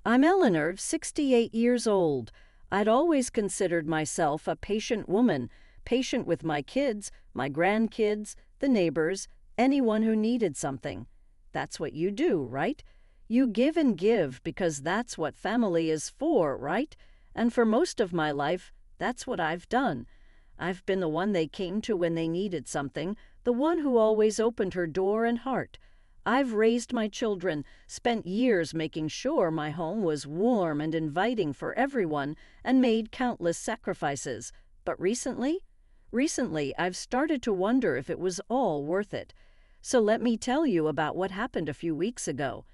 I'm Eleanor, 68 years old. I'd always considered myself a patient woman, patient with my kids, my grandkids, the neighbors, anyone who needed something. That's what you do, right? You give and give because that's what family is for, right? And for most of my life, that's what I've done. I've been the one they came to when they needed something, the one who always opened her door and heart. I've raised my children, spent years making sure my home was warm and inviting for everyone, and made countless sacrifices. But recently, I've started to wonder if it was all worth it. So let me tell you about what happened a few weeks ago.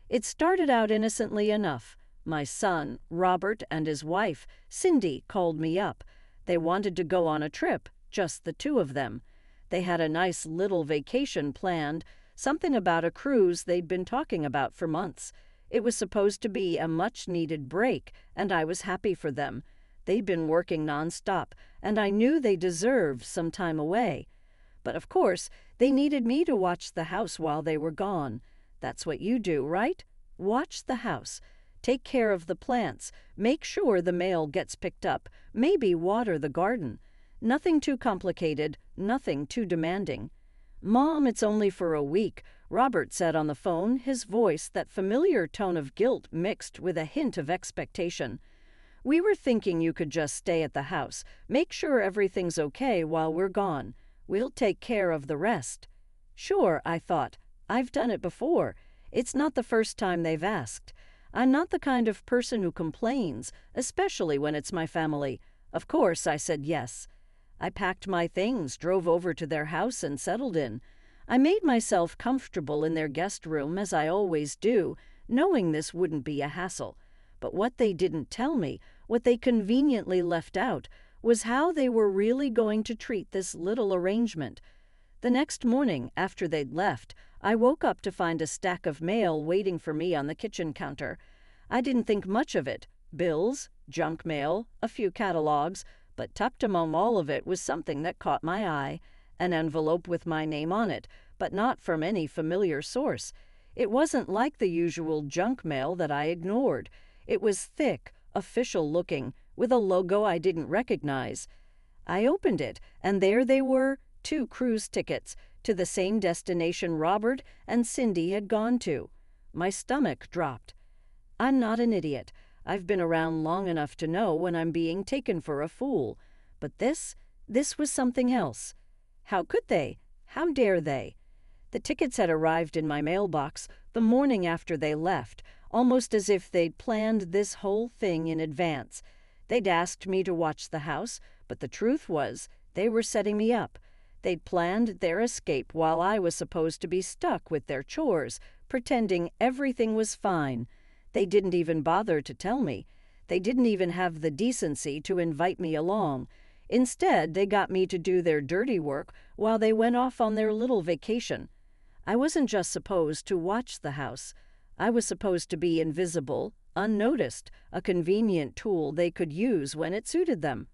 It started out innocently enough. My son, Robert, and his wife, Cindy, called me up. They wanted to go on a trip, just the two of them. They had a nice little vacation planned, something about a cruise they'd been talking about for months. It was supposed to be a much-needed break, and I was happy for them. They'd been working nonstop, and I knew they deserved some time away. But of course, they needed me to watch the house while they were gone. That's what you do, right? Watch the house. Take care of the plants. Make sure the mail gets picked up. Maybe water the garden. Nothing too complicated, nothing too demanding. "Mom, it's only for a week," Robert said on the phone, his voice that familiar tone of guilt mixed with a hint of expectation. "We were thinking you could just stay at the house. Make sure everything's okay while we're gone. We'll take care of the rest." Sure, I thought. I've done it before. It's not the first time they've asked. I'm not the kind of person who complains, especially when it's my family. Of course, I said yes. I packed my things, drove over to their house, and settled in. I made myself comfortable in their guest room, as I always do, knowing this wouldn't be a hassle. But what they didn't tell me, what they conveniently left out, was how they were really going to treat this little arrangement. The next morning, after they'd left, I woke up to find a stack of mail waiting for me on the kitchen counter. I didn't think much of it. Bills, junk mail, a few catalogs, but tucked among all of it was something that caught my eye. An envelope with my name on it, but not from any familiar source. It wasn't like the usual junk mail that I ignored. It was thick, official-looking, with a logo I didn't recognize. I opened it, and there they were, 2 cruise tickets to the same destination Robert and Cindy had gone to. My stomach dropped. I'm not an idiot. I've been around long enough to know when I'm being taken for a fool. But this was something else. How could they? How dare they? The tickets had arrived in my mailbox the morning after they left, almost as if they'd planned this whole thing in advance. They'd asked me to watch the house, but the truth was, they were setting me up. They'd planned their escape while I was supposed to be stuck with their chores, pretending everything was fine. They didn't even bother to tell me. They didn't even have the decency to invite me along. Instead, they got me to do their dirty work while they went off on their little vacation. I wasn't just supposed to watch the house. I was supposed to be invisible, unnoticed, a convenient tool they could use when it suited them.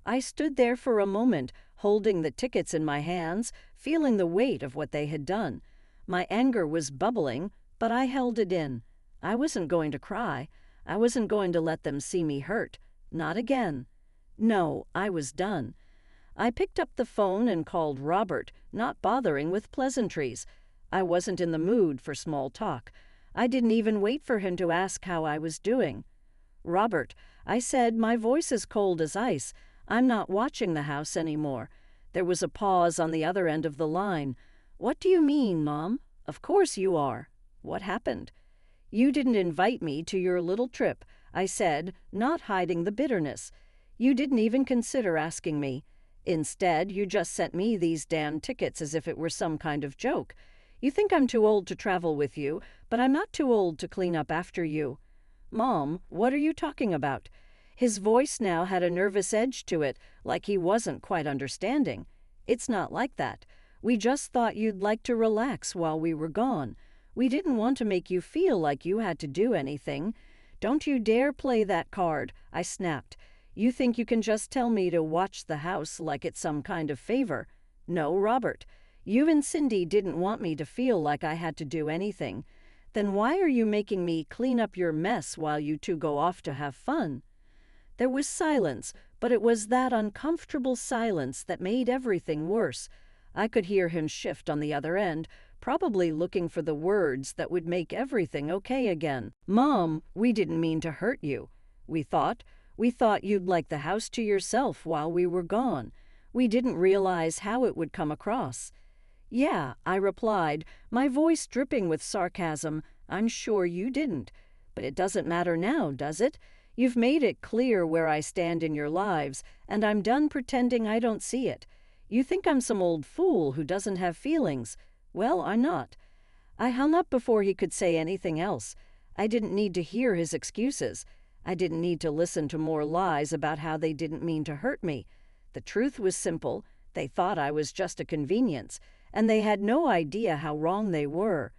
I stood there for a moment, holding the tickets in my hands, feeling the weight of what they had done. My anger was bubbling, but I held it in. I wasn't going to cry. I wasn't going to let them see me hurt. Not again. No, I was done. I picked up the phone and called Robert, not bothering with pleasantries. I wasn't in the mood for small talk. I didn't even wait for him to ask how I was doing. "Robert," I said, my voice as cold as ice, "I'm not watching the house anymore." There was a pause on the other end of the line. "What do you mean, Mom? Of course you are. What happened?" "You didn't invite me to your little trip," I said, not hiding the bitterness. "You didn't even consider asking me. Instead, you just sent me these damn tickets as if it were some kind of joke. You think I'm too old to travel with you, but I'm not too old to clean up after you." "Mom, what are you talking about?" His voice now had a nervous edge to it, like he wasn't quite understanding. "It's not like that. We just thought you'd like to relax while we were gone. We didn't want to make you feel like you had to do anything. Don't you dare play that card," I snapped. "You think you can just tell me to watch the house like it's some kind of favor. No, Robert. You and Cindy didn't want me to feel like I had to do anything. Then why are you making me clean up your mess while you two go off to have fun? There was silence, but it was that uncomfortable silence that made everything worse. I could hear him shift on the other end, probably looking for the words that would make everything okay again. Mom, we didn't mean to hurt you. We thought you'd like the house to yourself while we were gone. We didn't realize how it would come across. Yeah, I replied, my voice dripping with sarcasm. I'm sure you didn't. But it doesn't matter now, does it? You've made it clear where I stand in your lives, and I'm done pretending I don't see it. You think I'm some old fool who doesn't have feelings. Well, I'm not. I hung up before he could say anything else. I didn't need to hear his excuses. I didn't need to listen to more lies about how they didn't mean to hurt me. The truth was simple. They thought I was just a convenience, and they had no idea how wrong they were.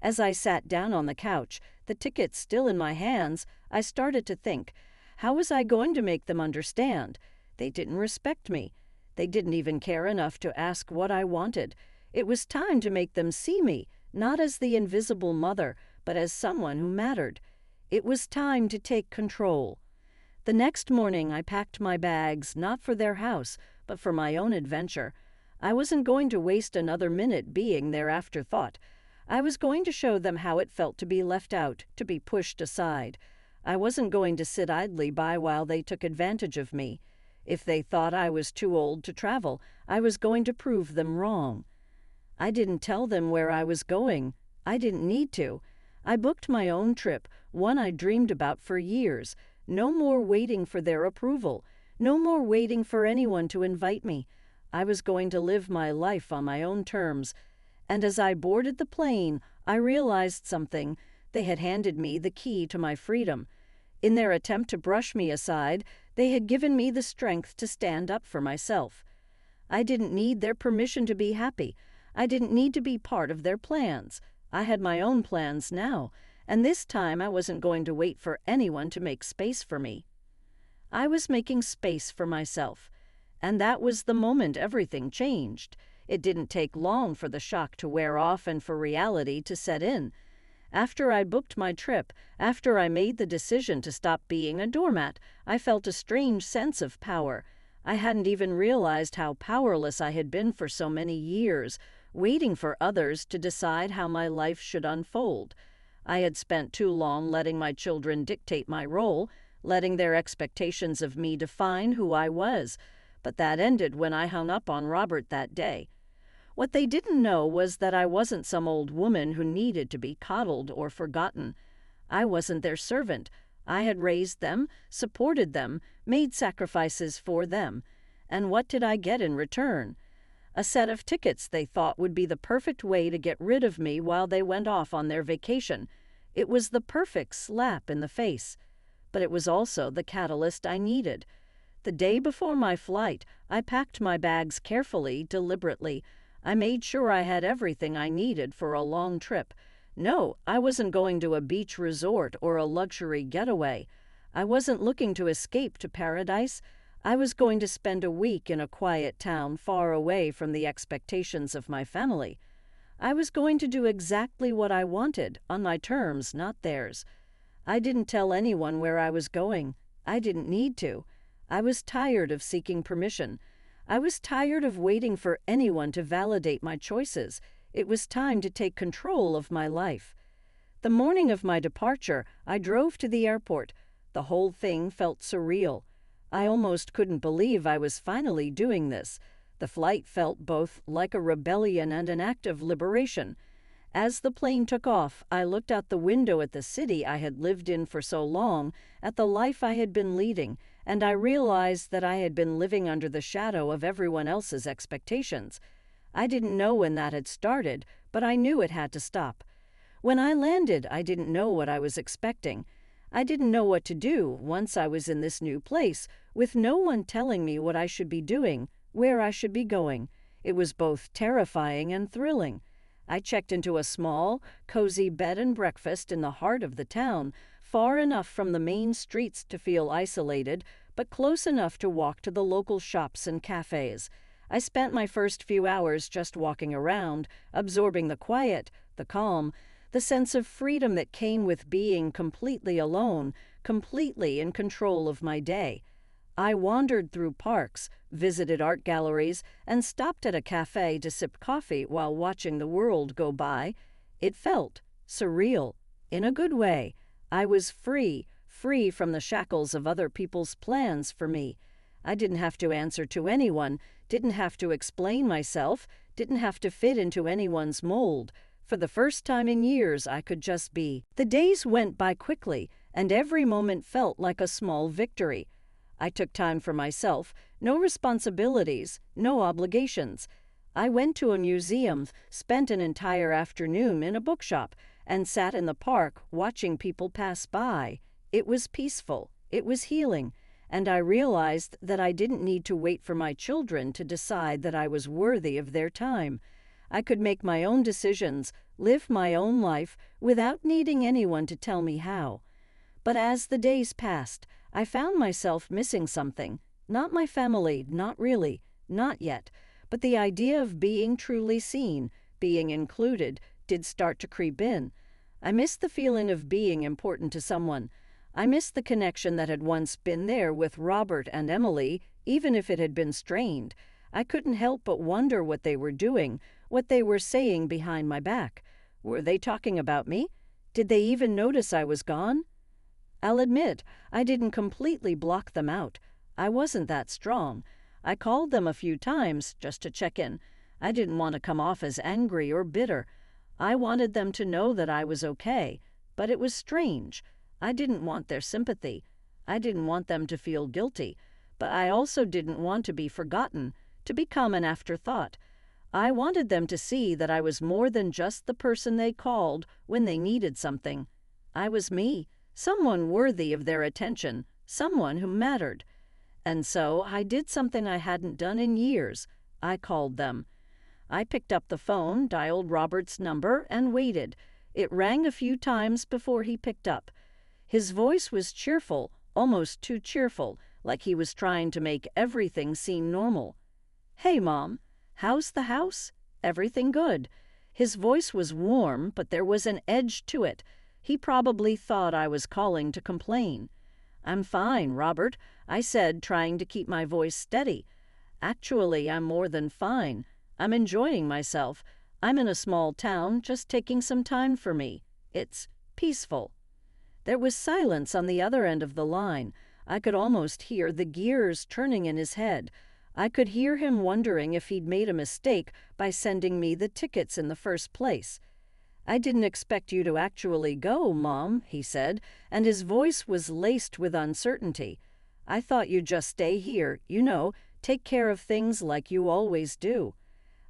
As I sat down on the couch, the ticket still in my hands, I started to think, how was I going to make them understand? They didn't respect me. They didn't even care enough to ask what I wanted. It was time to make them see me, not as the invisible mother, but as someone who mattered. It was time to take control. The next morning I packed my bags, not for their house, but for my own adventure. I wasn't going to waste another minute being their afterthought. I was going to show them how it felt to be left out, to be pushed aside. I wasn't going to sit idly by while they took advantage of me. If they thought I was too old to travel, I was going to prove them wrong. I didn't tell them where I was going. I didn't need to. I booked my own trip, one I dreamed about for years. No more waiting for their approval. No more waiting for anyone to invite me. I was going to live my life on my own terms. And as I boarded the plane, I realized something. They had handed me the key to my freedom. In their attempt to brush me aside, they had given me the strength to stand up for myself. I didn't need their permission to be happy. I didn't need to be part of their plans. I had my own plans now, and this time I wasn't going to wait for anyone to make space for me. I was making space for myself, and that was the moment everything changed. It didn't take long for the shock to wear off and for reality to set in. After I booked my trip, after I made the decision to stop being a doormat, I felt a strange sense of power. I hadn't even realized how powerless I had been for so many years, waiting for others to decide how my life should unfold. I had spent too long letting my children dictate my role, letting their expectations of me define who I was. But that ended when I hung up on Robert that day. What they didn't know was that I wasn't some old woman who needed to be coddled or forgotten. I wasn't their servant. I had raised them, supported them, made sacrifices for them. And what did I get in return? A set of tickets they thought would be the perfect way to get rid of me while they went off on their vacation. It was the perfect slap in the face. But it was also the catalyst I needed. The day before my flight, I packed my bags carefully, deliberately. I made sure I had everything I needed for a long trip. No, I wasn't going to a beach resort or a luxury getaway. I wasn't looking to escape to paradise. I was going to spend a week in a quiet town far away from the expectations of my family. I was going to do exactly what I wanted, on my terms, not theirs. I didn't tell anyone where I was going. I didn't need to. I was tired of seeking permission. I was tired of waiting for anyone to validate my choices. It was time to take control of my life. The morning of my departure, I drove to the airport. The whole thing felt surreal. I almost couldn't believe I was finally doing this. The flight felt both like a rebellion and an act of liberation. As the plane took off, I looked out the window at the city I had lived in for so long, at the life I had been leading, and I realized that I had been living under the shadow of everyone else's expectations. I didn't know when that had started, but I knew it had to stop. When I landed, I didn't know what I was expecting. I didn't know what to do once I was in this new place, with no one telling me what I should be doing, where I should be going. It was both terrifying and thrilling. I checked into a small, cozy bed and breakfast in the heart of the town, far enough from the main streets to feel isolated, but close enough to walk to the local shops and cafes. I spent my first few hours just walking around, absorbing the quiet, the calm, the sense of freedom that came with being completely alone, completely in control of my day. I wandered through parks, visited art galleries, and stopped at a cafe to sip coffee while watching the world go by. It felt surreal, in a good way. I was free from the shackles of other people's plans for me. I didn't have to answer to anyone, didn't have to explain myself, didn't have to fit into anyone's mold. For the first time in years, I could just be. The days went by quickly, and every moment felt like a small victory. I took time for myself, no responsibilities, no obligations. I went to a museum, spent an entire afternoon in a bookshop, and sat in the park watching people pass by. It was peaceful, it was healing, and I realized that I didn't need to wait for my children to decide that I was worthy of their time. I could make my own decisions, live my own life, without needing anyone to tell me how. But as the days passed, I found myself missing something. Not my family, not really, not yet, but the idea of being truly seen, being included, did start to creep in. I missed the feeling of being important to someone. I missed the connection that had once been there with Robert and Emily, even if it had been strained. I couldn't help but wonder what they were doing, what they were saying behind my back. Were they talking about me? Did they even notice I was gone? I'll admit, I didn't completely block them out. I wasn't that strong. I called them a few times just to check in. I didn't want to come off as angry or bitter. I wanted them to know that I was okay, but it was strange. I didn't want their sympathy. I didn't want them to feel guilty, but I also didn't want to be forgotten, to become an afterthought. I wanted them to see that I was more than just the person they called when they needed something. I was me, someone worthy of their attention, someone who mattered. And so I did something I hadn't done in years. I called them. I picked up the phone, dialed Robert's number, and waited. It rang a few times before he picked up. His voice was cheerful, almost too cheerful, like he was trying to make everything seem normal. "Hey, Mom. How's the house? Everything good?" His voice was warm, but there was an edge to it. He probably thought I was calling to complain. "I'm fine, Robert," I said, trying to keep my voice steady. "Actually, I'm more than fine. I'm enjoying myself. I'm in a small town, just taking some time for me. It's peaceful." There was silence on the other end of the line. I could almost hear the gears turning in his head. I could hear him wondering if he'd made a mistake by sending me the tickets in the first place. "I didn't expect you to actually go, Mom," he said, and his voice was laced with uncertainty. "I thought you'd just stay here, take care of things like you always do."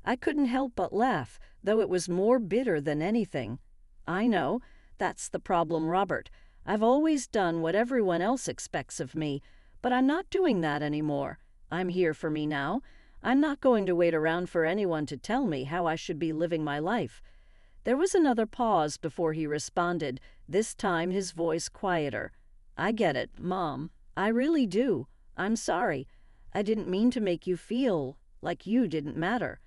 I couldn't help but laugh, though it was more bitter than anything. "I know. That's the problem, Robert. I've always done what everyone else expects of me, but I'm not doing that anymore. I'm here for me now. I'm not going to wait around for anyone to tell me how I should be living my life." There was another pause before he responded, this time his voice quieter. "I get it, Mom. I really do. I'm sorry. I didn't mean to make you feel like you didn't matter."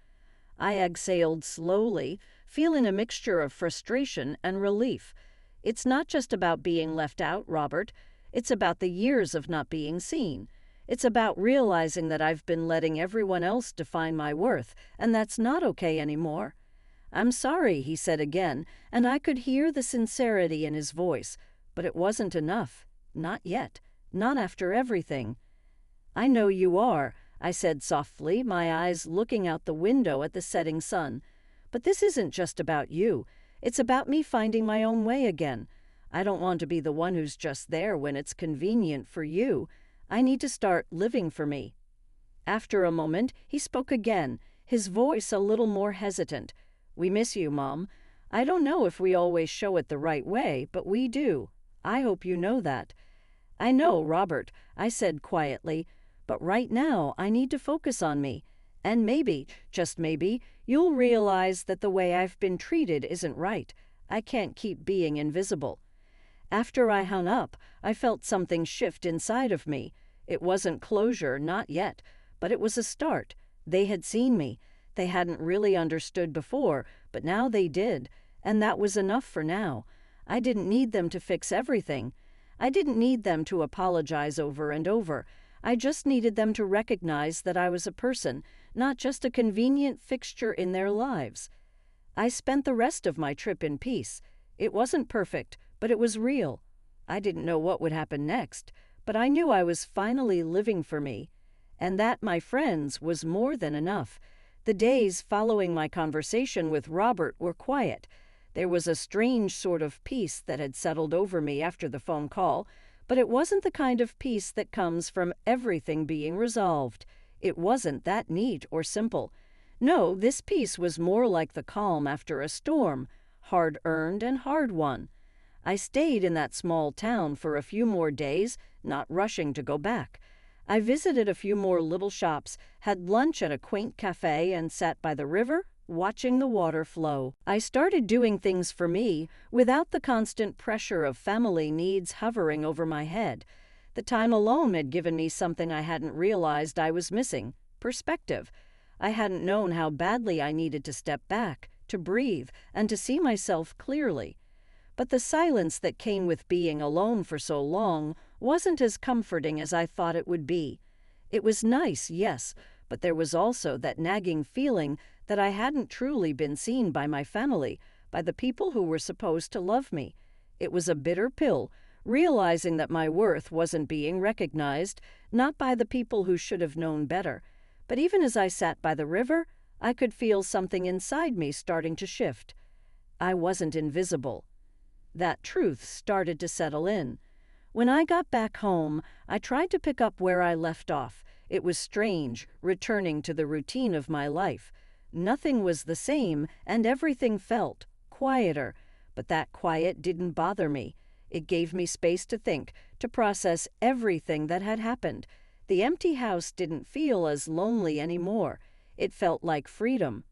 I exhaled slowly, feeling a mixture of frustration and relief. It's not just about being left out, Robert. It's about the years of not being seen. It's about realizing that I've been letting everyone else define my worth, and that's not okay anymore. "I'm sorry," he said again, and I could hear the sincerity in his voice, but it wasn't enough. Not yet. Not after everything. "I know you are," I said softly, my eyes looking out the window at the setting sun. "But this isn't just about you. It's about me finding my own way again. I don't want to be the one who's just there when it's convenient for you. I need to start living for me." After a moment, he spoke again, his voice a little more hesitant. "We miss you, Mom. I don't know if we always show it the right way, but we do. I hope you know that." "I know, Robert," I said quietly, "but right now I need to focus on me. And maybe, just maybe, you'll realize that the way I've been treated isn't right. I can't keep being invisible." After I hung up, I felt something shift inside of me. It wasn't closure, not yet, but it was a start. They had seen me. They hadn't really understood before, but now they did. And that was enough for now. I didn't need them to fix everything. I didn't need them to apologize over and over. I just needed them to recognize that I was a person, not just a convenient fixture in their lives. I spent the rest of my trip in peace. It wasn't perfect, but it was real. I didn't know what would happen next, but I knew I was finally living for me. And that, my friends, was more than enough. The days following my conversation with Robert were quiet. There was a strange sort of peace that had settled over me after the phone call, but it wasn't the kind of peace that comes from everything being resolved. It wasn't that neat or simple. No, this peace was more like the calm after a storm, hard-earned and hard-won. I stayed in that small town for a few more days, not rushing to go back. I visited a few more little shops, had lunch at a quaint cafe, and sat by the river, watching the water flow. I started doing things for me without the constant pressure of family needs hovering over my head. The time alone had given me something I hadn't realized I was missing: perspective. I hadn't known how badly I needed to step back, to breathe, and to see myself clearly. But the silence that came with being alone for so long wasn't as comforting as I thought it would be. It was nice, yes, but there was also that nagging feeling that I hadn't truly been seen by my family, by the people who were supposed to love me. It was a bitter pill, realizing that my worth wasn't being recognized, not by the people who should have known better. But even as I sat by the river, I could feel something inside me starting to shift. I wasn't invisible. That truth started to settle in. When I got back home, I tried to pick up where I left off. It was strange, returning to the routine of my life. Nothing was the same, and everything felt quieter. But that quiet didn't bother me. It gave me space to think, to process everything that had happened. The empty house didn't feel as lonely anymore. It felt like freedom.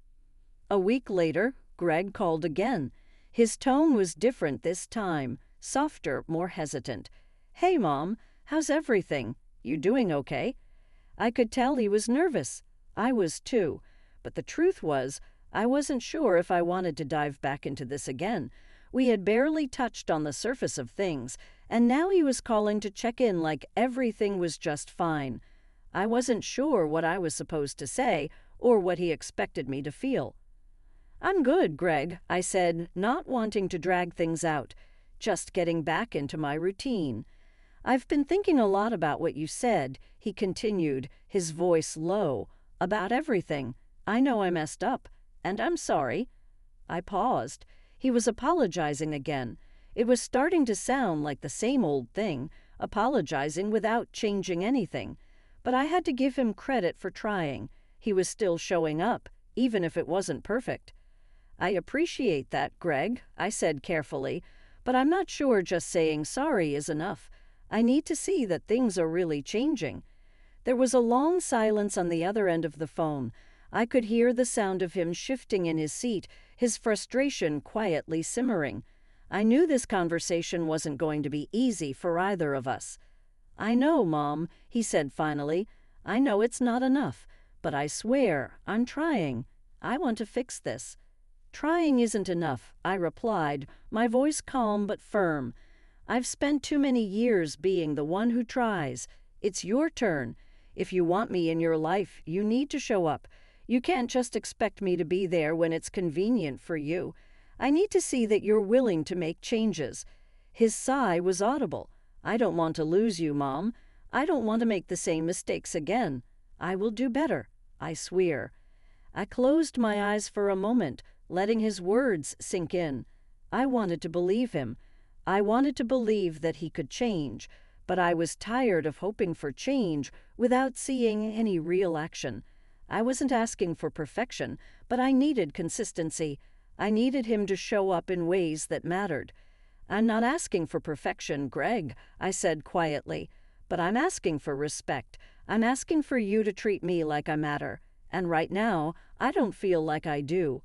A week later, Greg called again. His tone was different this time, softer, more hesitant. "Hey, Mom, how's everything? You doing okay?" I could tell he was nervous. I was too. But the truth was, I wasn't sure if I wanted to dive back into this again. We had barely touched on the surface of things, and now he was calling to check in like everything was just fine. I wasn't sure what I was supposed to say or what he expected me to feel. "I'm good, Greg," I said, not wanting to drag things out, just getting back into my routine. "I've been thinking a lot about what you said," he continued, his voice low, "about everything. I know I messed up, and I'm sorry." I paused. He was apologizing again. It was starting to sound like the same old thing, apologizing without changing anything. But I had to give him credit for trying. He was still showing up, even if it wasn't perfect. "I appreciate that, Greg," I said carefully, "but I'm not sure just saying sorry is enough. I need to see that things are really changing." There was a long silence on the other end of the phone. I could hear the sound of him shifting in his seat, his frustration quietly simmering. I knew this conversation wasn't going to be easy for either of us. "I know, Mom," he said finally. "I know it's not enough, but I swear I'm trying. I want to fix this." "Trying isn't enough," I replied, my voice calm but firm. "I've spent too many years being the one who tries. It's your turn. If you want me in your life, you need to show up. You can't just expect me to be there when it's convenient for you. I need to see that you're willing to make changes." His sigh was audible. "I don't want to lose you, Mom. I don't want to make the same mistakes again. I will do better, I swear." I closed my eyes for a moment, letting his words sink in. I wanted to believe him. I wanted to believe that he could change, but I was tired of hoping for change without seeing any real action. I wasn't asking for perfection, but I needed consistency. I needed him to show up in ways that mattered. "I'm not asking for perfection, Greg," I said quietly, "but I'm asking for respect. I'm asking for you to treat me like I matter. And right now, I don't feel like I do."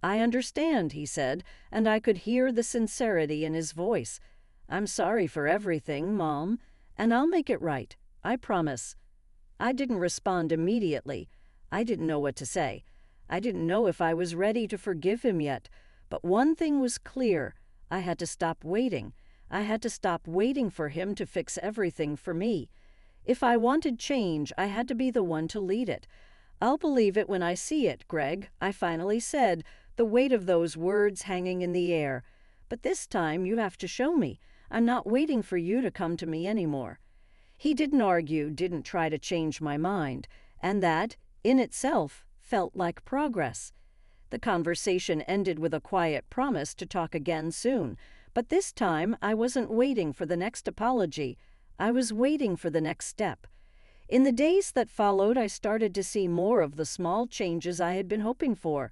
"I understand," he said, and I could hear the sincerity in his voice. "I'm sorry for everything, Mom, and I'll make it right. I promise." I didn't respond immediately. I didn't know what to say. I didn't know if I was ready to forgive him yet, But one thing was clear. I had to stop waiting. I had to stop waiting for him to fix everything for me. If I wanted change, I had to be the one to lead it. "I'll believe it when I see it, Greg," I finally said, the weight of those words hanging in the air. "But this time you have to show me. I'm not waiting for you to come to me anymore." He didn't argue, didn't try to change my mind, and that, in itself, felt like progress. The conversation ended with a quiet promise to talk again soon, but this time I wasn't waiting for the next apology. I was waiting for the next step. In the days that followed, I started to see more of the small changes I had been hoping for.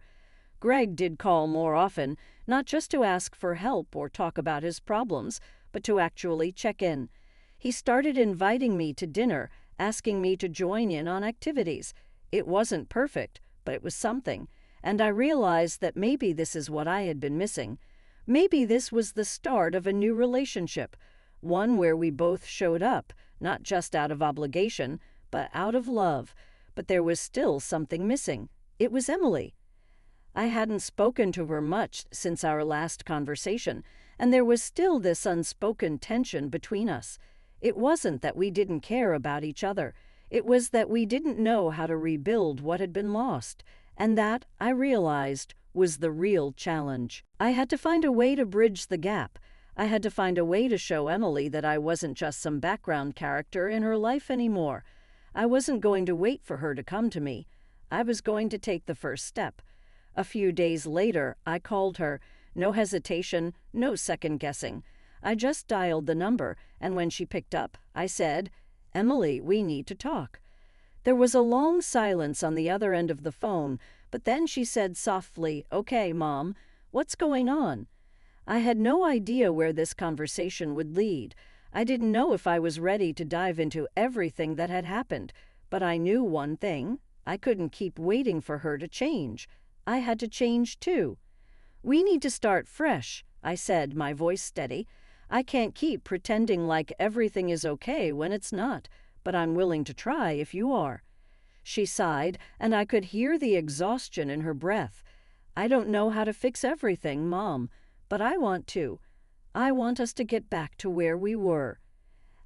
Greg did call more often, not just to ask for help or talk about his problems, but to actually check in. He started inviting me to dinner, asking me to join in on activities. It wasn't perfect, but it was something, and I realized that maybe this is what I had been missing. Maybe this was the start of a new relationship, one where we both showed up, not just out of obligation, but out of love. But there was still something missing. It was Emily. I hadn't spoken to her much since our last conversation, and there was still this unspoken tension between us. It wasn't that we didn't care about each other. It was that we didn't know how to rebuild what had been lost, and that, I realized, was the real challenge. I had to find a way to bridge the gap. I had to find a way to show Emily that I wasn't just some background character in her life anymore. I wasn't going to wait for her to come to me. I was going to take the first step. A few days later, I called her. No hesitation, no second guessing. I just dialed the number, and when she picked up, I said, "Emily, we need to talk." There was a long silence on the other end of the phone, but then she said softly, "Okay, Mom, what's going on?" I had no idea where this conversation would lead. I didn't know if I was ready to dive into everything that had happened, but I knew one thing. I couldn't keep waiting for her to change. I had to change too. "We need to start fresh," I said, my voice steady. "I can't keep pretending like everything is okay when it's not, but I'm willing to try if you are." She sighed, and I could hear the exhaustion in her breath. "I don't know how to fix everything, Mom, but I want to. I want us to get back to where we were."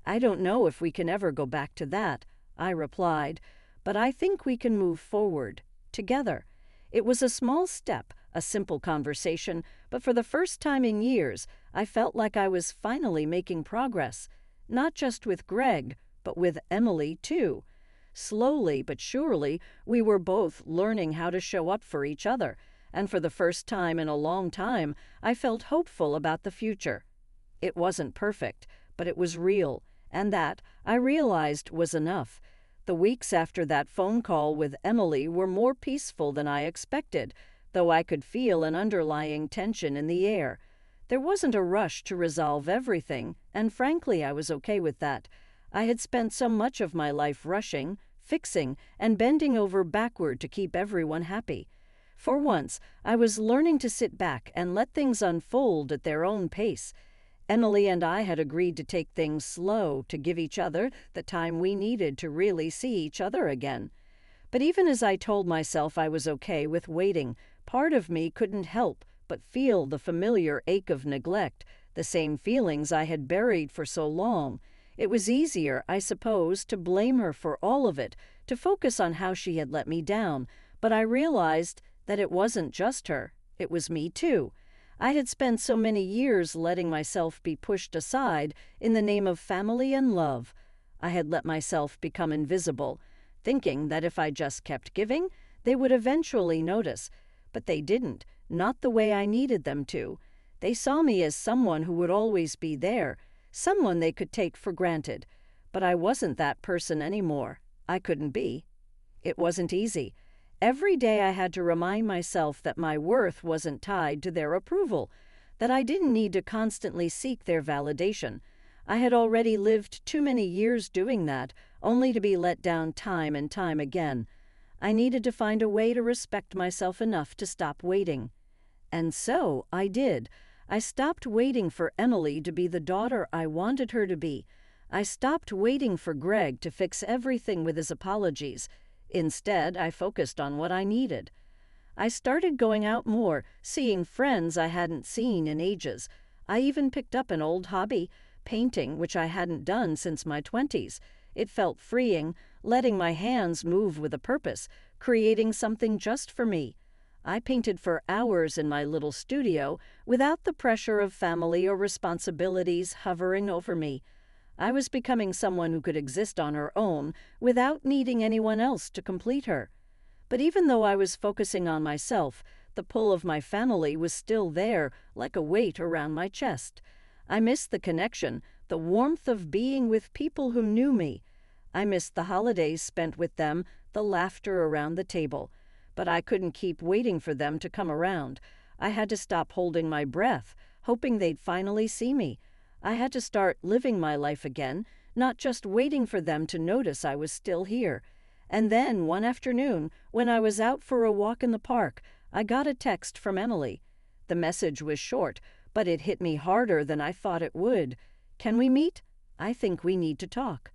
"I don't know if we can ever go back to that," I replied, "but I think we can move forward, together." It was a small step, a simple conversation, but for the first time in years, I felt like I was finally making progress, not just with Greg, but with Emily too. Slowly but surely, we were both learning how to show up for each other, and for the first time in a long time, I felt hopeful about the future. It wasn't perfect, but it was real, and that, I realized, was enough. The weeks after that phone call with Emily were more peaceful than I expected, though I could feel an underlying tension in the air. There wasn't a rush to resolve everything, and frankly, I was okay with that. I had spent so much of my life rushing, fixing, and bending over backward to keep everyone happy. For once, I was learning to sit back and let things unfold at their own pace. Emily and I had agreed to take things slow, to give each other the time we needed to really see each other again. But even as I told myself I was okay with waiting, part of me couldn't help but feel the familiar ache of neglect, the same feelings I had buried for so long. It was easier, I suppose, to blame her for all of it, to focus on how she had let me down, but I realized that it wasn't just her, it was me too. I had spent so many years letting myself be pushed aside in the name of family and love. I had let myself become invisible, thinking that if I just kept giving, they would eventually notice. But they didn't, not the way I needed them to. They saw me as someone who would always be there, someone they could take for granted. But I wasn't that person anymore. I couldn't be. It wasn't easy. Every day I had to remind myself that my worth wasn't tied to their approval, that I didn't need to constantly seek their validation. I had already lived too many years doing that, only to be let down time and time again. I needed to find a way to respect myself enough to stop waiting. And so I did. I stopped waiting for Emily to be the daughter I wanted her to be. I stopped waiting for Greg to fix everything with his apologies. Instead, I focused on what I needed. I started going out more, seeing friends I hadn't seen in ages. I even picked up an old hobby, painting, which I hadn't done since my 20s. It felt freeing, letting my hands move with a purpose, creating something just for me. I painted for hours in my little studio without the pressure of family or responsibilities hovering over me. I was becoming someone who could exist on her own without needing anyone else to complete her. But even though I was focusing on myself, the pull of my family was still there, like a weight around my chest. I missed the connection, the warmth of being with people who knew me. I missed the holidays spent with them, the laughter around the table. But I couldn't keep waiting for them to come around. I had to stop holding my breath, hoping they'd finally see me. I had to start living my life again, not just waiting for them to notice I was still here. And then, one afternoon, when I was out for a walk in the park, I got a text from Emily. The message was short, but it hit me harder than I thought it would. "Can we meet? I think we need to talk."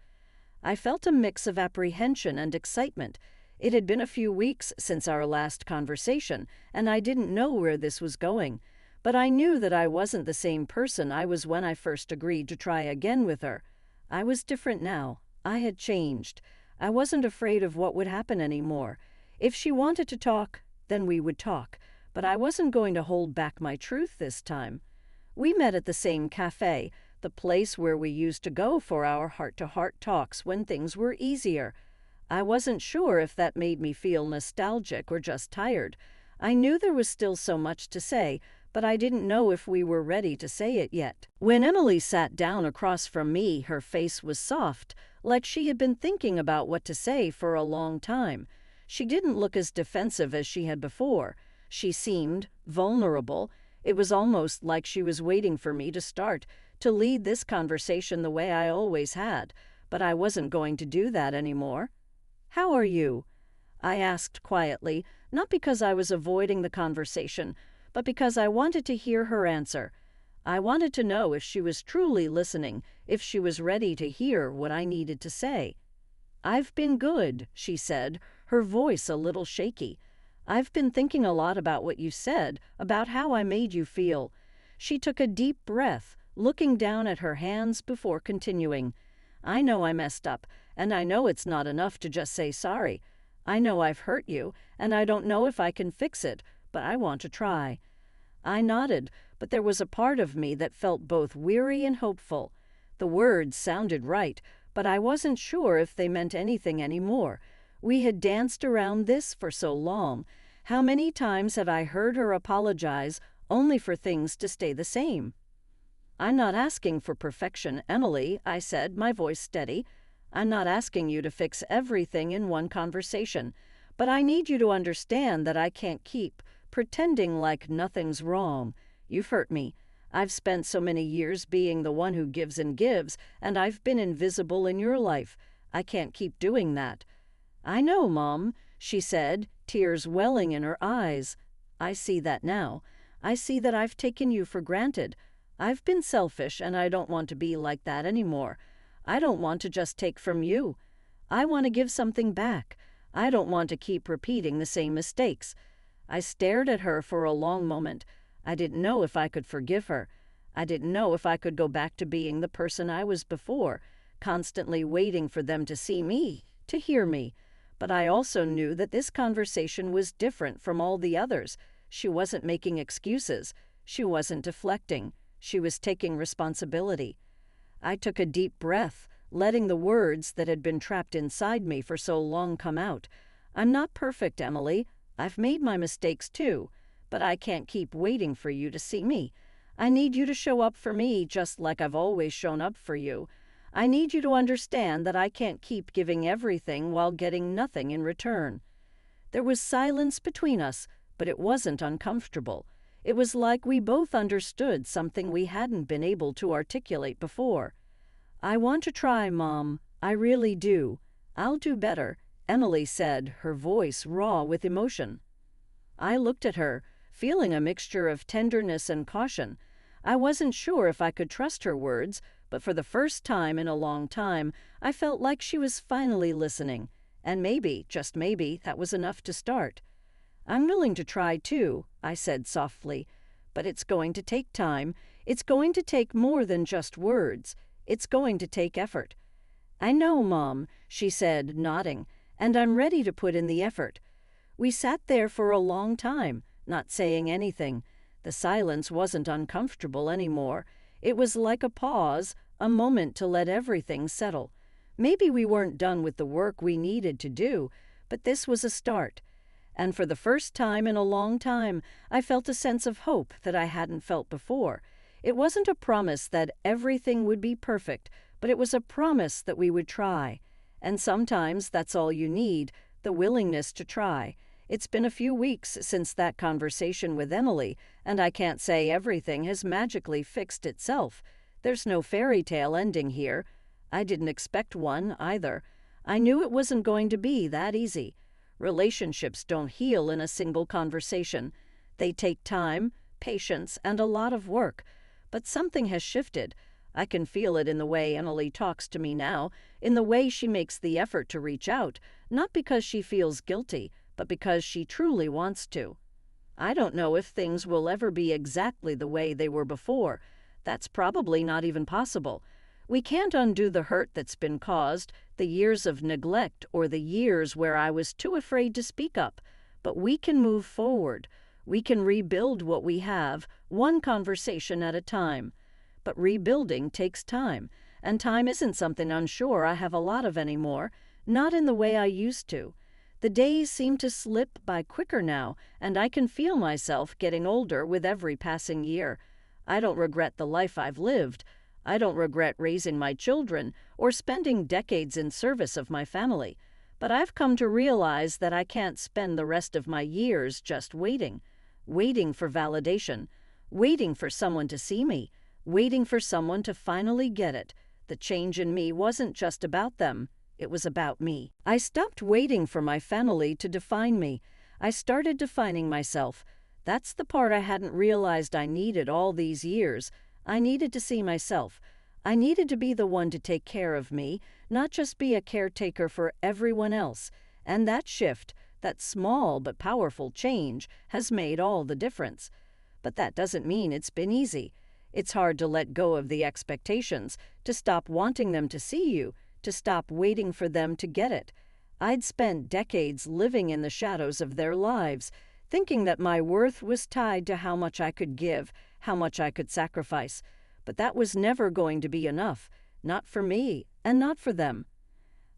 I felt a mix of apprehension and excitement. It had been a few weeks since our last conversation, and I didn't know where this was going. But I knew that I wasn't the same person I was when I first agreed to try again with her. I was different now. I had changed. I wasn't afraid of what would happen anymore. If she wanted to talk, then we would talk. But I wasn't going to hold back my truth this time. We met at the same cafe, the place where we used to go for our heart-to-heart talks when things were easier. I wasn't sure if that made me feel nostalgic or just tired. I knew there was still so much to say, but I didn't know if we were ready to say it yet. When Emily sat down across from me, her face was soft, like she had been thinking about what to say for a long time. She didn't look as defensive as she had before. She seemed vulnerable. It was almost like she was waiting for me to start, to lead this conversation the way I always had, but I wasn't going to do that anymore. "How are you?" I asked quietly, not because I was avoiding the conversation, but because I wanted to hear her answer. I wanted to know if she was truly listening, if she was ready to hear what I needed to say. "I've been good," she said, her voice a little shaky. "I've been thinking a lot about what you said, about how I made you feel." She took a deep breath, looking down at her hands before continuing. "I know I messed up, and I know it's not enough to just say sorry. I know I've hurt you, and I don't know if I can fix it, but I want to try." I nodded, but there was a part of me that felt both weary and hopeful. The words sounded right, but I wasn't sure if they meant anything anymore. We had danced around this for so long. How many times had I heard her apologize only for things to stay the same? "I'm not asking for perfection, Emily," I said, my voice steady. "I'm not asking you to fix everything in one conversation, but I need you to understand that I can't keep pretending like nothing's wrong. You've hurt me. I've spent so many years being the one who gives, and I've been invisible in your life. I can't keep doing that." "I know, Mom," she said, tears welling in her eyes. "I see that now. I see that I've taken you for granted. I've been selfish, and I don't want to be like that anymore. I don't want to just take from you. I want to give something back. I don't want to keep repeating the same mistakes." I stared at her for a long moment. I didn't know if I could forgive her. I didn't know if I could go back to being the person I was before, constantly waiting for them to see me, to hear me. But I also knew that this conversation was different from all the others. She wasn't making excuses. She wasn't deflecting. She was taking responsibility. I took a deep breath, letting the words that had been trapped inside me for so long come out. "I'm not perfect, Emily. I've made my mistakes too, but I can't keep waiting for you to see me. I need you to show up for me just like I've always shown up for you. I need you to understand that I can't keep giving everything while getting nothing in return." There was silence between us, but it wasn't uncomfortable. It was like we both understood something we hadn't been able to articulate before. "I want to try, Mom. I really do. I'll do better," Emily said, her voice raw with emotion. I looked at her, feeling a mixture of tenderness and caution. I wasn't sure if I could trust her words, but for the first time in a long time, I felt like she was finally listening. And maybe, just maybe, that was enough to start. "I'm willing to try too," I said softly. "But it's going to take time. It's going to take more than just words. It's going to take effort." "I know, Mom," she said, nodding, "and I'm ready to put in the effort." We sat there for a long time, not saying anything. The silence wasn't uncomfortable anymore. It was like a pause, a moment to let everything settle. Maybe we weren't done with the work we needed to do, but this was a start. And for the first time in a long time, I felt a sense of hope that I hadn't felt before. It wasn't a promise that everything would be perfect, but it was a promise that we would try. And sometimes that's all you need, the willingness to try. It's been a few weeks since that conversation with Emily, and I can't say everything has magically fixed itself. There's no fairy tale ending here. I didn't expect one, either. I knew it wasn't going to be that easy. Relationships don't heal in a single conversation. They take time, patience, and a lot of work. But something has shifted. I can feel it in the way Emily talks to me now, in the way she makes the effort to reach out, not because she feels guilty, but because she truly wants to. I don't know if things will ever be exactly the way they were before. That's probably not even possible. We can't undo the hurt that's been caused, the years of neglect or the years where I was too afraid to speak up. But we can move forward. We can rebuild what we have, one conversation at a time. But rebuilding takes time, and time isn't something I'm sure I have a lot of anymore, not in the way I used to. The days seem to slip by quicker now, and I can feel myself getting older with every passing year. I don't regret the life I've lived. I don't regret raising my children or spending decades in service of my family. But I've come to realize that I can't spend the rest of my years just waiting for validation, waiting for someone to see me, waiting for someone to finally get it. The change in me wasn't just about them. It was about me. I stopped waiting for my family to define me. I started defining myself. That's the part I hadn't realized I needed all these years. I needed to see myself. I needed to be the one to take care of me, not just be a caretaker for everyone else. And that shift, that small but powerful change, has made all the difference. But that doesn't mean it's been easy. It's hard to let go of the expectations, to stop wanting them to see you, to stop waiting for them to get it. I'd spent decades living in the shadows of their lives, thinking that my worth was tied to how much I could give, how much I could sacrifice. But that was never going to be enough, not for me and not for them.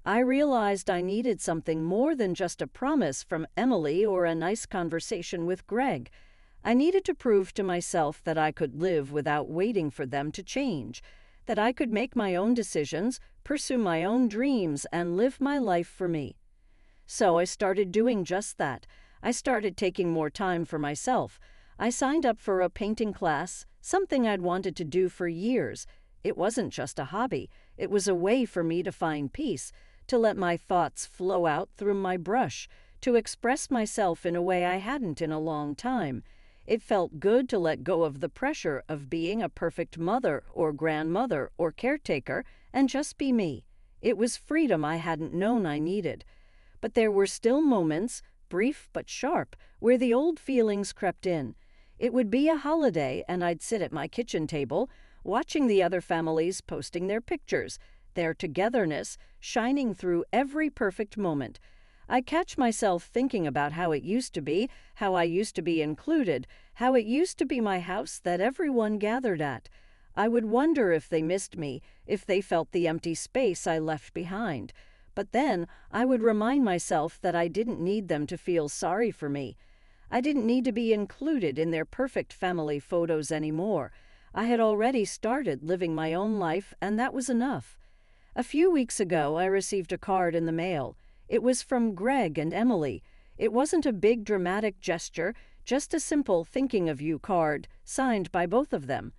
I realized I needed something more than just a promise from Emily or a nice conversation with Greg. I needed to prove to myself that I could live without waiting for them to change, that I could make my own decisions, pursue my own dreams, and live my life for me. So I started doing just that. I started taking more time for myself. I signed up for a painting class, something I'd wanted to do for years. It wasn't just a hobby. It was a way for me to find peace, to let my thoughts flow out through my brush, to express myself in a way I hadn't in a long time. It felt good to let go of the pressure of being a perfect mother or grandmother or caretaker and just be me. It was freedom I hadn't known I needed. But there were still moments, brief but sharp, where the old feelings crept in. It would be a holiday and I'd sit at my kitchen table, watching the other families posting their pictures, their togetherness shining through every perfect moment. I catch myself thinking about how it used to be, how I used to be included, how it used to be my house that everyone gathered at. I would wonder if they missed me, if they felt the empty space I left behind. But then I would remind myself that I didn't need them to feel sorry for me. I didn't need to be included in their perfect family photos anymore. I had already started living my own life, and that was enough. A few weeks ago, I received a card in the mail. It was from Greg and Emily. It wasn't a big dramatic gesture, just a simple thinking of you card, signed by both of them.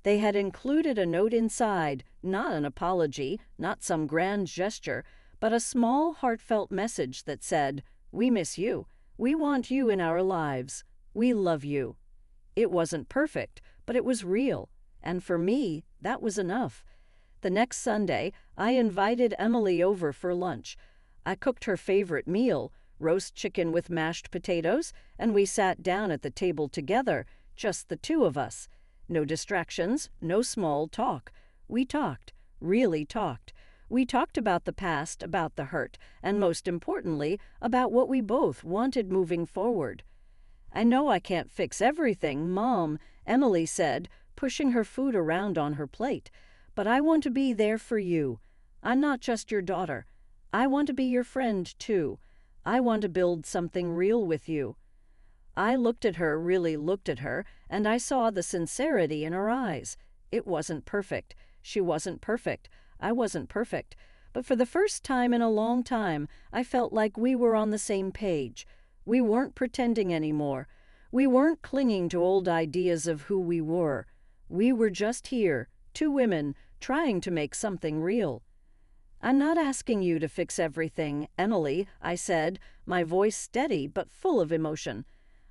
They had included a note inside, not an apology, not some grand gesture, but a small, heartfelt message that said, "We miss you. We want you in our lives. We love you." It wasn't perfect, but it was real. And for me, that was enough. The next Sunday, I invited Emily over for lunch. I cooked her favorite meal, roast chicken with mashed potatoes, and we sat down at the table together, just the two of us. No distractions, no small talk. We talked, really talked. We talked about the past, about the hurt, and most importantly, about what we both wanted moving forward. "I know I can't fix everything, Mom," Emily said, pushing her food around on her plate, "but I want to be there for you. I'm not just your daughter. I want to be your friend, too. I want to build something real with you." I looked at her, really looked at her, and I saw the sincerity in her eyes. It wasn't perfect. She wasn't perfect. I wasn't perfect. But for the first time in a long time, I felt like we were on the same page. We weren't pretending anymore. We weren't clinging to old ideas of who we were. We were just here, two women, trying to make something real. "I'm not asking you to fix everything, Emily," I said, my voice steady but full of emotion.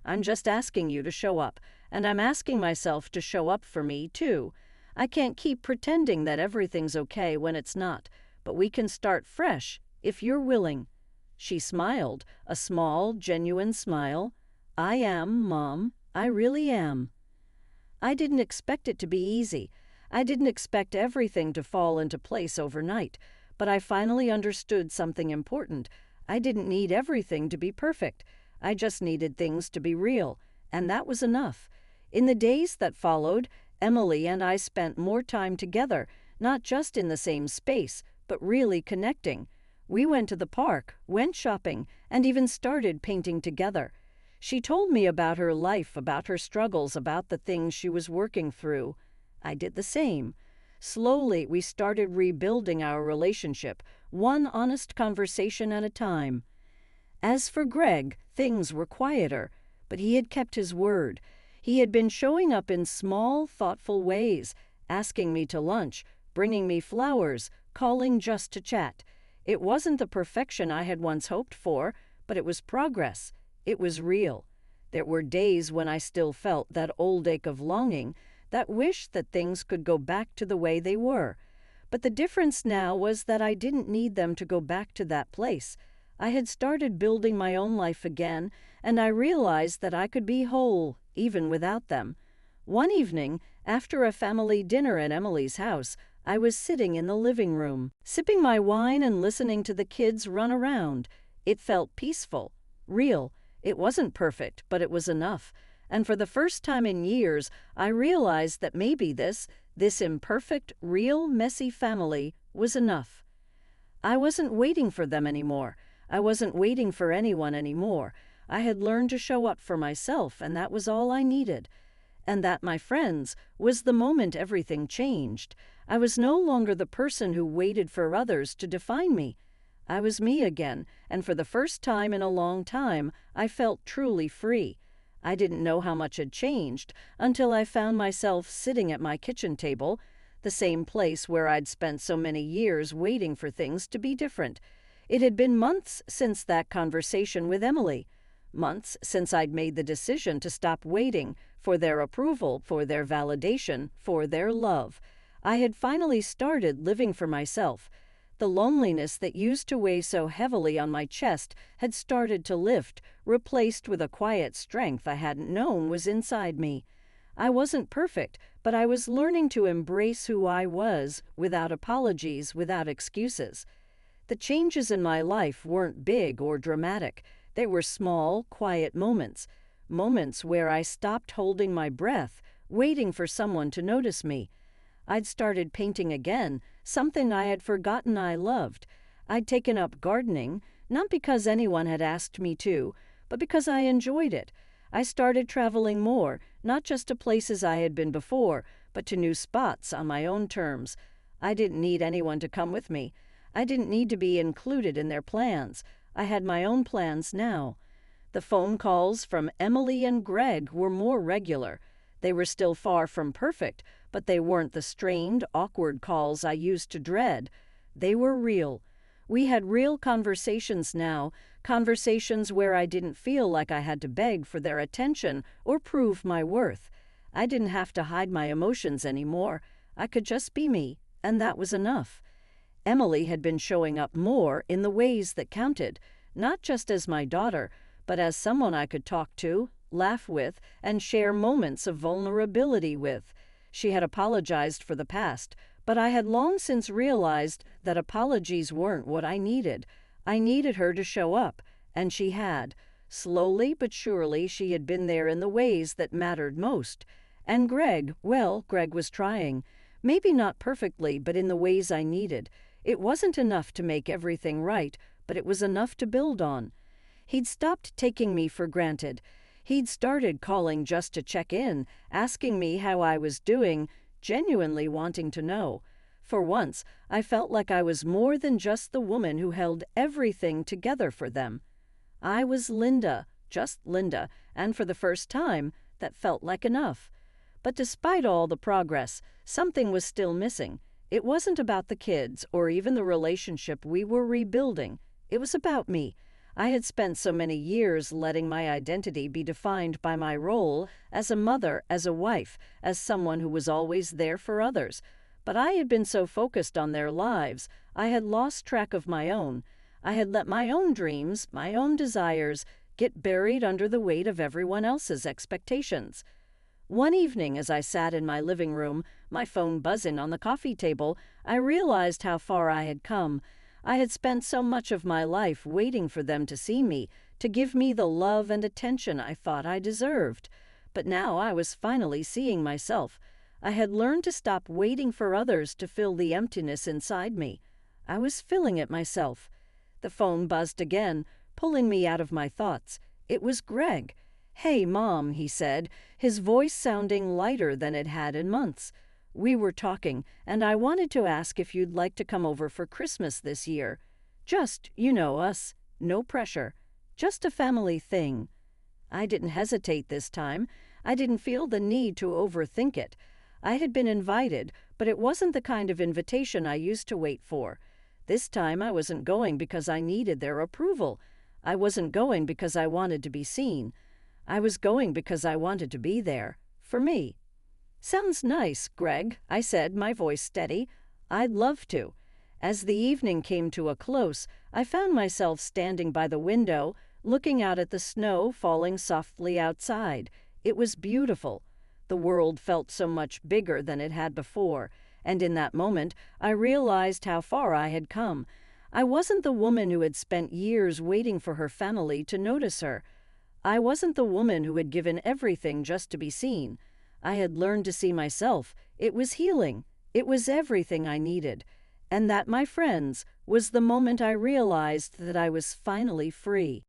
"I'm just asking you to show up, and I'm asking myself to show up for me, too. I can't keep pretending that everything's okay when it's not, but we can start fresh, if you're willing." She smiled, a small, genuine smile. "I am, Mom. I really am." I didn't expect it to be easy. I didn't expect everything to fall into place overnight, but I finally understood something important. I didn't need everything to be perfect. I just needed things to be real, and that was enough. In the days that followed, Emily and I spent more time together, not just in the same space, but really connecting. We went to the park, went shopping, and even started painting together. She told me about her life, about her struggles, about the things she was working through. I did the same. Slowly, we started rebuilding our relationship, one honest conversation at a time. As for Greg, things were quieter, but he had kept his word. He had been showing up in small, thoughtful ways, asking me to lunch, bringing me flowers, calling just to chat. It wasn't the perfection I had once hoped for, but it was progress. It was real. There were days when I still felt that old ache of longing, that wish that things could go back to the way they were. But the difference now was that I didn't need them to go back to that place. I had started building my own life again, and I realized that I could be whole, even without them. One evening, after a family dinner at Emily's house, I was sitting in the living room, sipping my wine and listening to the kids run around. It felt peaceful, real. It wasn't perfect, but it was enough. And for the first time in years, I realized that maybe this imperfect, real, messy family was enough. I wasn't waiting for them anymore. I wasn't waiting for anyone anymore. I had learned to show up for myself, and that was all I needed. And that, my friends, was the moment everything changed. I was no longer the person who waited for others to define me. I was me again, and for the first time in a long time, I felt truly free. I didn't know how much had changed until I found myself sitting at my kitchen table, the same place where I'd spent so many years waiting for things to be different. It had been months since that conversation with Emily, months since I'd made the decision to stop waiting for their approval, for their validation, for their love. I had finally started living for myself. The loneliness that used to weigh so heavily on my chest had started to lift, replaced with a quiet strength I hadn't known was inside me. I wasn't perfect, but I was learning to embrace who I was, without apologies, without excuses. The changes in my life weren't big or dramatic. They were small, quiet moments. Moments where I stopped holding my breath, waiting for someone to notice me. I'd started painting again, something I had forgotten I loved. I'd taken up gardening, not because anyone had asked me to, but because I enjoyed it. I started traveling more, not just to places I had been before, but to new spots on my own terms. I didn't need anyone to come with me. I didn't need to be included in their plans. I had my own plans now. The phone calls from Emily and Greg were more regular. They were still far from perfect, but they weren't the strained, awkward calls I used to dread. They were real. We had real conversations now, conversations where I didn't feel like I had to beg for their attention or prove my worth. I didn't have to hide my emotions anymore. I could just be me, and that was enough. Emily had been showing up more in the ways that counted, not just as my daughter, but as someone I could talk to, laugh with, and share moments of vulnerability with. She had apologized for the past, but I had long since realized that apologies weren't what I needed. I needed her to show up, and she had. Slowly but surely, she had been there in the ways that mattered most. And Greg was trying. Maybe not perfectly, but in the ways I needed. It wasn't enough to make everything right, but it was enough to build on. He'd stopped taking me for granted. He'd started calling just to check in, asking me how I was doing, genuinely wanting to know. For once, I felt like I was more than just the woman who held everything together for them. I was Linda, just Linda, and for the first time, that felt like enough. But despite all the progress, something was still missing. It wasn't about the kids or even the relationship we were rebuilding. It was about me. I had spent so many years letting my identity be defined by my role as a mother, as a wife, as someone who was always there for others. But I had been so focused on their lives, I had lost track of my own. I had let my own dreams, my own desires, get buried under the weight of everyone else's expectations. One evening, as I sat in my living room, my phone buzzing on the coffee table, I realized how far I had come. I had spent so much of my life waiting for them to see me, to give me the love and attention I thought I deserved. But now I was finally seeing myself. I had learned to stop waiting for others to fill the emptiness inside me. I was filling it myself. The phone buzzed again, pulling me out of my thoughts. It was Greg. "Hey, Mom," he said, his voice sounding lighter than it had in months. "We were talking, and I wanted to ask if you'd like to come over for Christmas this year. Just, you know us, no pressure. Just a family thing." I didn't hesitate this time. I didn't feel the need to overthink it. I had been invited, but it wasn't the kind of invitation I used to wait for. This time I wasn't going because I needed their approval. I wasn't going because I wanted to be seen. I was going because I wanted to be there, for me. "Sounds nice, Greg," I said, my voice steady. "I'd love to." As the evening came to a close, I found myself standing by the window, looking out at the snow falling softly outside. It was beautiful. The world felt so much bigger than it had before, and in that moment, I realized how far I had come. I wasn't the woman who had spent years waiting for her family to notice her. I wasn't the woman who had given everything just to be seen. I had learned to see myself. It was healing. It was everything I needed. And that, my friends, was the moment I realized that I was finally free.